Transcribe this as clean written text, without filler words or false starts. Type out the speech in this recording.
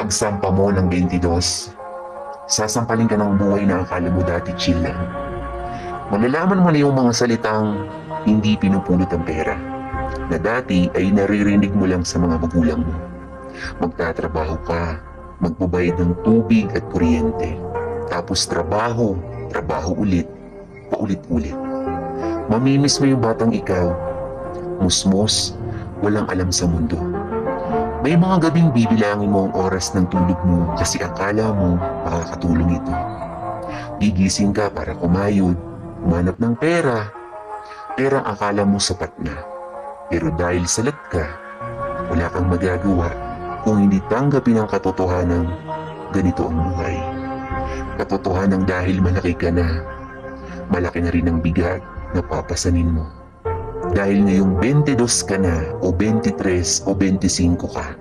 Pagsampa mo ng 22, sasampalin ka ng buhay na akala mo dati chill lang. Malalaman mo na yung mga salitang hindi pinupulot ang pera, na dati ay naririnig mo lang sa mga magulang mo. Magtatrabaho ka, magbabayad ng tubig at kuryente. Tapos trabaho, trabaho ulit, paulit-ulit. Mamimiss mo yung batang ikaw, musmos, walang alam sa mundo. May mga gabing bibilangin mo ang oras ng tulog mo kasi akala mo makakatulong ito. Gigising ka para kumayod, humanap ng pera, perang akala mo sapat na. Pero dahil salat ka, wala kang magagawa kung hindi tanggapin ang katotohanan ganito ang buhay. Katotohanan dahil malaki ka na, malaki na rin ang bigat na papasanin mo. Dahil ngayong 22 ka na o 23 o 25 ka,